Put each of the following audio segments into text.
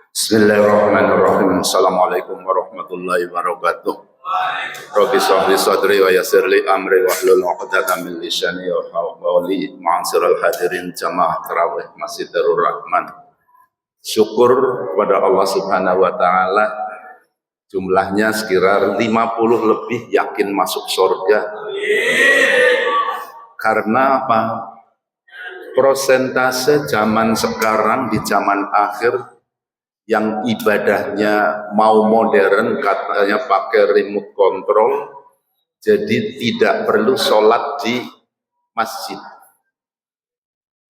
Bismillahirrahmanirrahim. Assalamualaikum warahmatullahi wabarakatuh. Rabbi shrah li sadri wa yassir li amri wahlul 'uqdatam min lisani yafqahu qawli. Ma'asyiral hadirin jamaah tarawih Masjid Darur Rahman. Syukur kepada Allah Subhanahu wa taala, jumlahnya sekitar 50 lebih yakin masuk surga. Karena apa? Prosentase zaman sekarang di zaman akhir yang ibadahnya mau modern, katanya pakai remote control, jadi tidak perlu sholat di masjid.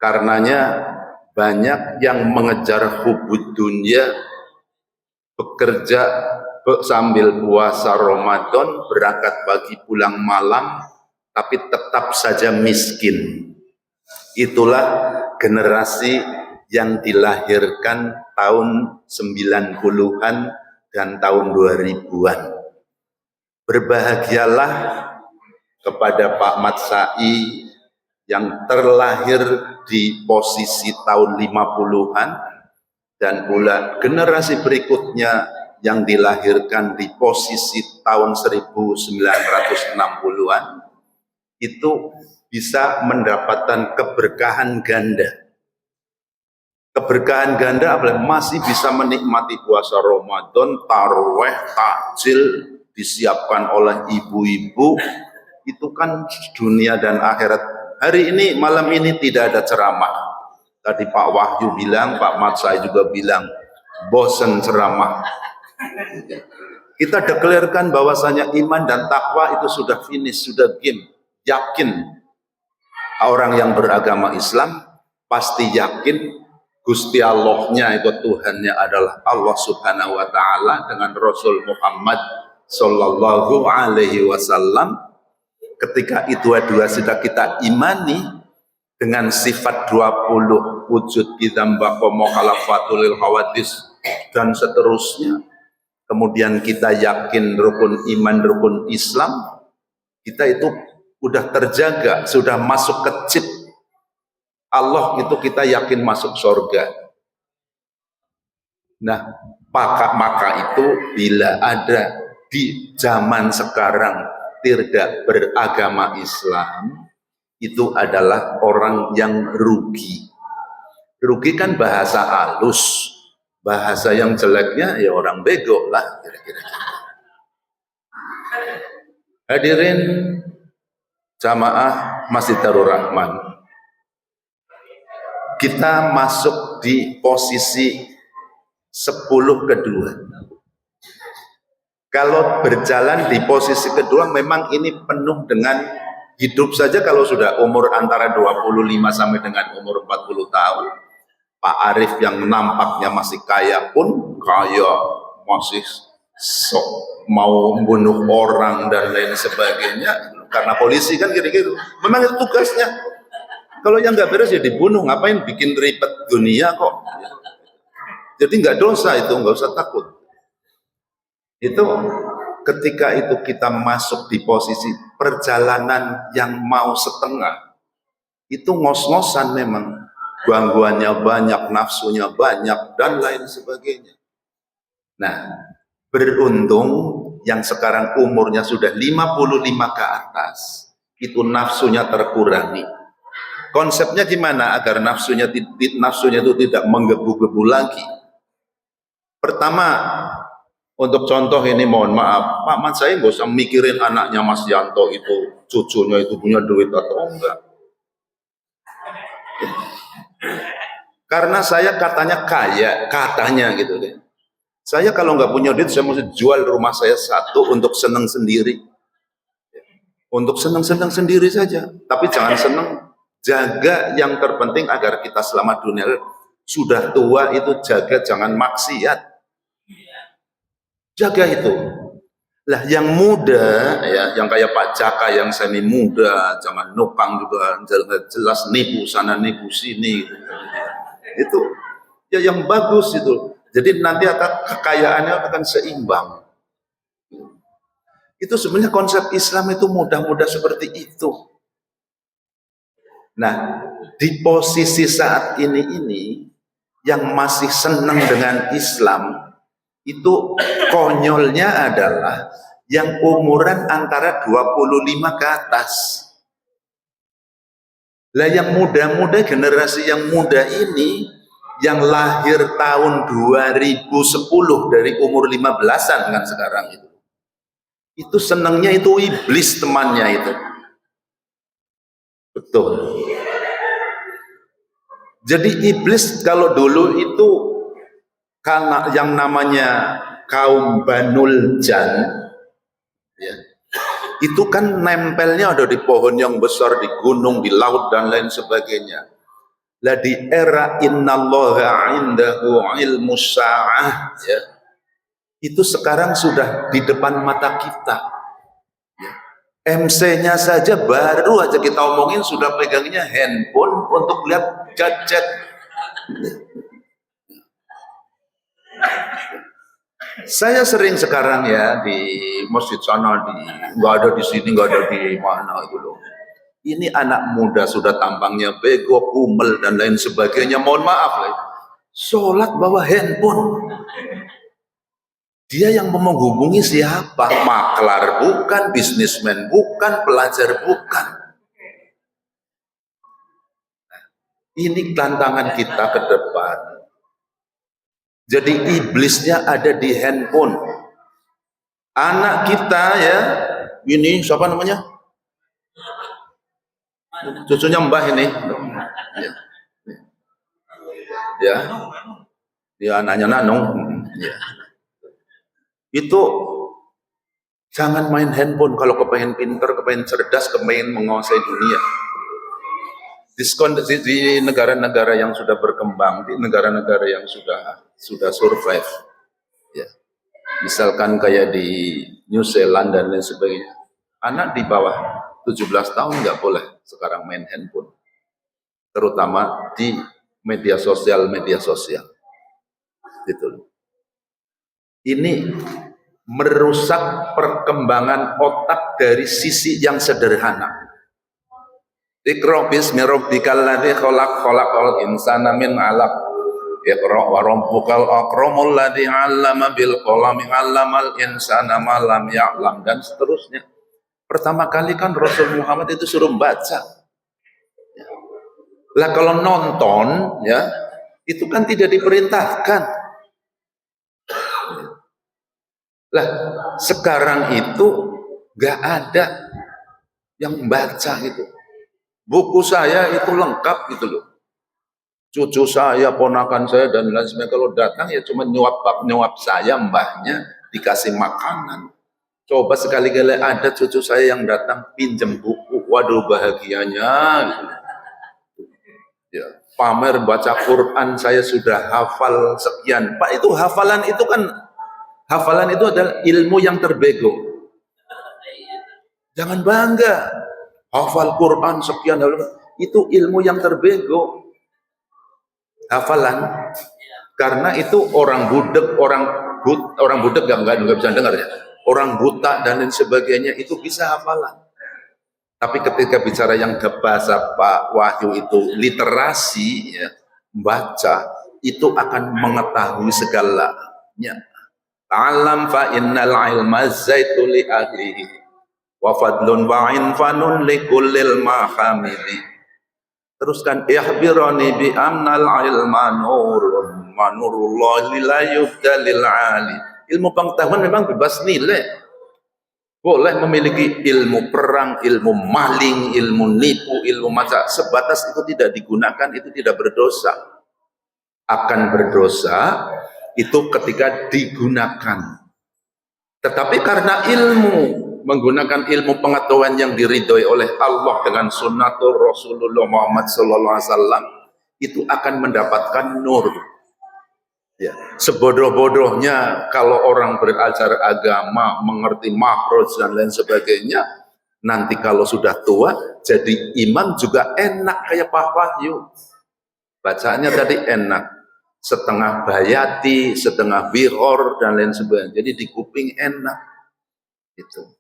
Karenanya banyak yang mengejar hubud dunia, bekerja sambil puasa Ramadan, berangkat pagi pulang malam, tapi tetap saja miskin. Itulah generasi yang dilahirkan tahun 90-an dan tahun 2000-an. Berbahagialah kepada Pak Mat Sa'i yang terlahir di posisi tahun 50-an dan pula generasi berikutnya yang dilahirkan di posisi tahun 1960-an itu bisa mendapatkan keberkahan ganda. Keberkahan ganda apalagi masih bisa menikmati puasa Ramadan, tarawih, takjil disiapkan oleh ibu-ibu. Itu kan dunia dan akhirat. Hari ini, malam ini tidak ada ceramah. Tadi Pak Wahyu bilang, Pak Mat Sa'i juga bilang, bosen ceramah. Kita deklarkan bahwasanya iman dan takwa itu sudah finish, sudah game. Yakin orang yang beragama Islam pasti yakin Gusti Allahnya itu Tuhannya adalah Allah Subhanahu wa taala dengan Rasul Muhammad sallallahu alaihi wasallam. Ketika itu dua sudah kita imani dengan sifat 20 wujud kidzamba khalafatul hawadis dan seterusnya. Kemudian kita yakin rukun iman, rukun Islam, kita itu sudah terjaga, sudah masuk ke chip Allah, itu kita yakin masuk surga. Nah, maka itu bila ada di zaman sekarang tidak beragama Islam, itu adalah orang yang rugi. Rugi kan bahasa halus, bahasa yang jeleknya ya orang bego lah kira-kira. Hadirin jamaah Masjid Darur Rahman, kita masuk di posisi 10 kedua. Kalau berjalan di posisi kedua memang ini penuh dengan hidup saja. Kalau sudah umur antara 25 sampai dengan umur 40 tahun, Pak Arif yang nampaknya masih kaya pun kaya, masih sok mau membunuh orang dan lain sebagainya karena polisi kan kira-kira. Memang itu tugasnya. Kalau yang nggak beres ya dibunuh, ngapain bikin ribet dunia kok. Jadi nggak dosa itu, nggak usah takut. Itu ketika itu kita masuk di posisi perjalanan yang mau setengah, itu ngos-ngosan memang. Gangguannya banyak, nafsunya banyak, dan lain sebagainya. Nah, beruntung yang sekarang umurnya sudah 55 ke atas, itu nafsunya terkurangi. Konsepnya gimana agar nafsunya itu tidak menggebu-gebu lagi? Pertama, untuk contoh ini mohon maaf, Pak Mat Sa'i nggak usah mikirin anaknya Mas Yanto itu, cucunya itu punya duit atau enggak. Karena saya katanya kaya, katanya gitu deh. Saya kalau nggak punya duit, saya mesti jual rumah saya satu untuk seneng sendiri. Untuk seneng-seneng sendiri saja, tapi jangan seneng. Jaga yang terpenting agar kita selamat dunia. Sudah tua itu jaga jangan maksiat. Jaga itu. Lah yang muda ya, yang kayak Pak Jaka yang semi muda, jangan nupang juga, jelas nipu sana nipu sini. Itu ya yang bagus itu. Jadi nanti kekayaannya akan seimbang. Itu sebenarnya konsep Islam itu mudah-mudah seperti itu. Nah, di posisi saat ini yang masih senang dengan Islam itu konyolnya adalah yang umuran antara 25 ke atas. Lah yang muda-muda, generasi yang muda ini yang lahir tahun 2010 dari umur 15-an kan sekarang itu senangnya itu iblis temannya itu. Betul. Jadi iblis kalau dulu itu karena yang namanya kaum Banul Jan ya, itu kan nempelnya ada di pohon yang besar, di gunung, di laut dan lain sebagainya. Lah di era innallaha indahu ilmus sa'ah ya, itu sekarang sudah di depan mata kita ya. MC-nya saja baru aja kita omongin sudah pegangnya handphone untuk lihat gadget. Saya sering sekarang ya di masjid sana, nggak ada di sini, nggak ada di mana itu loh. Ini anak muda sudah tampangnya bego, kumel dan lain sebagainya. Mohon maaf lah. Sholat bawa handphone. Dia yang mau menghubungi siapa? Maklar bukan, bisnismen bukan, pelajar bukan. Ini tantangan kita ke depan. Jadi iblisnya ada di handphone. Anak kita ya, ini siapa namanya? Cucunya Mbah ini. Ya. Ya anaknya Nanung. Ya. Itu jangan main handphone kalau kepengen pinter, kepengen cerdas, kepengen menguasai dunia. Di negara-negara yang sudah berkembang, di negara-negara yang sudah survive, ya. Misalkan kayak di New Zealand dan lain sebagainya, anak di bawah 17 tahun nggak boleh sekarang main handphone, terutama di media sosial gitu. Ini merusak perkembangan otak dari sisi yang sederhana. Iqra bismi rabbikal ladzi khalaq, khalaqal insana min 'alaq. Iqra wa rabbukal akramul ladzi 'allama bil qalami 'allamal insana ma lam ya'lam, dan seterusnya. Pertama kali kan Rasul Muhammad itu suruh baca. Lah kalau nonton ya, itu kan tidak diperintahkan. Lah sekarang itu gak ada yang baca gitu. Buku saya itu lengkap gitu loh. Cucu saya, ponakan saya dan lain sebagainya kalau datang ya cuma nyuap saya, mbahnya dikasih makanan. Coba sekali-kali ada cucu saya yang datang pinjam buku, waduh bahagianya. Gitu. Ya, pamer baca Quran saya sudah hafal sekian. Pak, itu hafalan itu adalah ilmu yang terbego. Jangan bangga. Hafal Quran sekian, itu ilmu yang terbego. Hafalan, karena itu orang budak nggak bisa dengar ya. Orang buta dan lain sebagainya itu bisa hafalan. Tapi ketika bicara yang bahasa Pak Wahyu itu literasi ya, baca, itu akan mengetahui segalanya. Alam fa innal ilma zaitu li ahlihi wa fadlun wa infanun likullil mahamili. Teruskan ihbirani bi amnal ilma nurun wa nurullahi la yubdalil ali. Ilmu pengetahuan memang bebas nilai. Boleh memiliki ilmu perang, ilmu maling, ilmu nipu, ilmu macam sebatas itu tidak digunakan, itu tidak berdosa. Akan berdosa itu ketika digunakan. Tetapi karena menggunakan ilmu pengetahuan yang diridhoi oleh Allah dengan sunnatul Rasulullah Muhammad SAW, itu akan mendapatkan nur. Ya, sebodoh-bodohnya kalau orang belajar agama, mengerti makhraj dan lain sebagainya, nanti kalau sudah tua jadi imam juga enak kayak Pak Wahyu. Bacaannya tadi enak, setengah bayati, setengah bihor dan lain sebagainya. Jadi di kuping enak. Itu.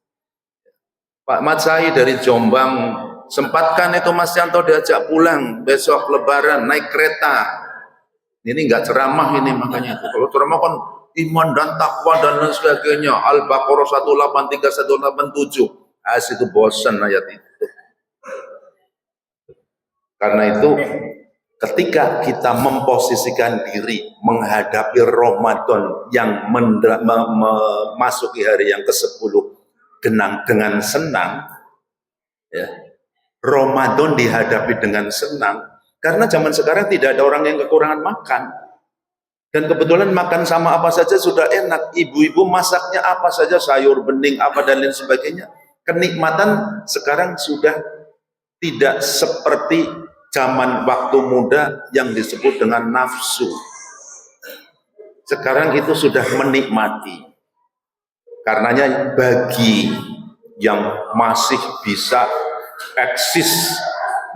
Pak Mat Sai dari Jombang sempatkan itu Mas Yanto diajak pulang besok Lebaran naik kereta. Ini nggak ceramah ini makanya itu. Kalau ceramah kan iman dan takwa dan lain sebagainya. Al-Baqarah 183 187. Itu bosan ayat itu. Karena itu ketika kita memposisikan diri menghadapi Ramadan yang memasuki hari yang ke-10 dengan senang, ya, Ramadan dihadapi dengan senang, karena zaman sekarang tidak ada orang yang kekurangan makan, dan kebetulan makan sama apa saja sudah enak, ibu-ibu masaknya apa saja, sayur bening apa dan lain sebagainya. Kenikmatan sekarang sudah tidak seperti zaman waktu muda yang disebut dengan nafsu. Sekarang itu sudah menikmati. Karenanya bagi yang masih bisa eksis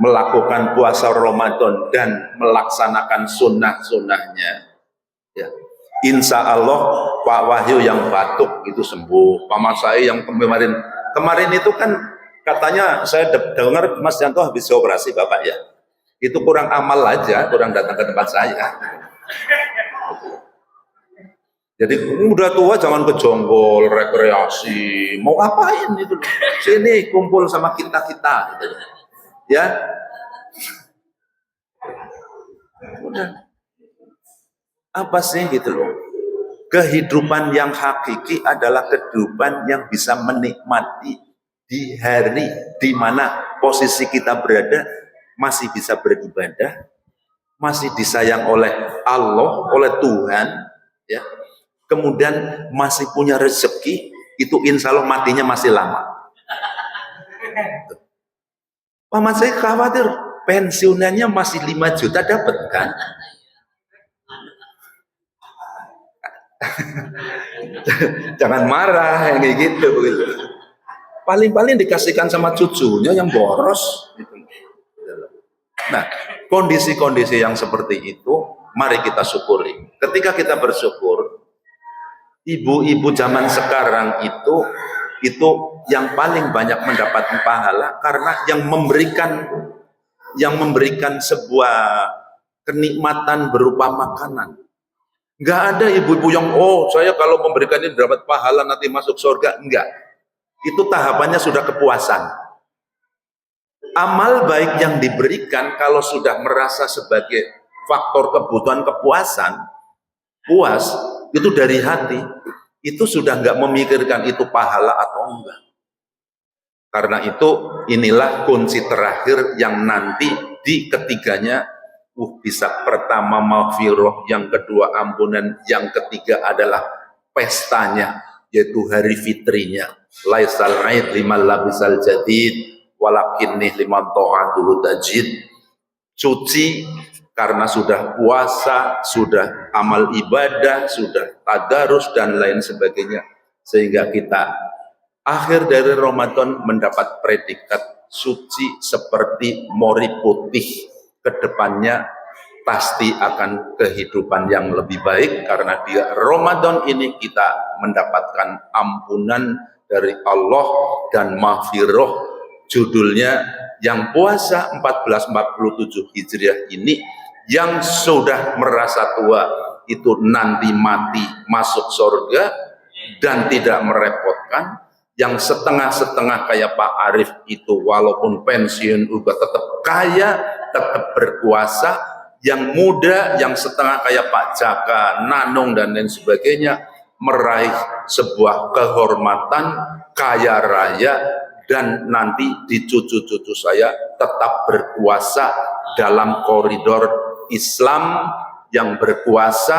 melakukan puasa Ramadan dan melaksanakan sunnah-sunnahnya, ya, insya Allah Pak Wahyu yang batuk itu sembuh. Pak Masai yang kemarin itu kan katanya saya dengar Mas Yanto habis operasi Bapak ya, itu kurang amal aja, kurang datang ke tempat saya. Jadi udah tua jangan kejonggol, rekreasi, mau ngapain itu? Sini kumpul sama kita gitu. Ya, udah. Apa sih gitu loh? Kehidupan yang hakiki adalah kehidupan yang bisa menikmati di hari di mana posisi kita berada, masih bisa beribadah, masih disayang oleh Allah, oleh Tuhan, ya. Kemudian masih punya rezeki, itu insya Allah matinya masih lama. Paman saya khawatir pensiunannya masih 5 juta dapat kan? Jangan marah yang kayak gitu. Paling-paling dikasihkan sama cucunya yang boros. Nah, kondisi-kondisi yang seperti itu, mari kita syukuri. Ketika kita bersyukur, ibu-ibu zaman sekarang itu yang paling banyak mendapat pahala karena yang memberikan sebuah kenikmatan berupa makanan. Enggak ada ibu-ibu yang saya kalau memberikan ini dapat pahala nanti masuk surga, enggak. Itu tahapannya sudah kepuasan. Amal baik yang diberikan kalau sudah merasa sebagai faktor kebutuhan kepuasan, puas itu dari hati, itu sudah enggak memikirkan itu pahala atau enggak. Karena itu inilah kunci terakhir yang nanti di ketiganya bisa pertama maghfirah, yang kedua ampunan, yang ketiga adalah pestanya yaitu hari fitrinya. Laisal aid liman labisal jadid walakinni liman ta'atuhu tajid. Suci karena sudah puasa, sudah amal ibadah, sudah tadarus dan lain sebagainya, sehingga kita akhir dari Ramadan mendapat predikat suci seperti mori putih. Kedepannya pasti akan kehidupan yang lebih baik, karena di Ramadan ini kita mendapatkan ampunan dari Allah dan maghfirah. Judulnya yang puasa 1447 Hijriah ini, yang sudah merasa tua itu nanti mati masuk surga dan tidak merepotkan. Yang setengah-setengah kayak Pak Arif itu walaupun pensiun juga tetap kaya, tetap berkuasa. Yang muda, yang setengah kayak Pak Jaka, Nanung dan lain sebagainya, meraih sebuah kehormatan, kaya raya, dan nanti di cucu-cucu saya tetap berkuasa dalam koridor Islam yang berkuasa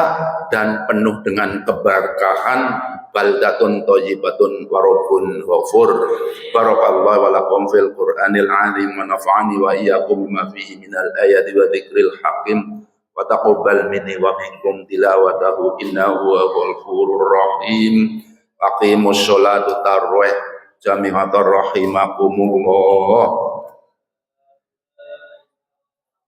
dan penuh dengan keberkahan. Baldatun thayyibatun wa rabbun ghafur. Barakallahu wa lakum fil Qur'anil azim wa nafa'ani wa iyyakum bima fihi minal ayati wa dzikril hakim wa taqabbal minni wa minkum tilawatahu innahu huwal ghafurur rahim. Aqimus sholata tarawih jami'atan rahimakumullah.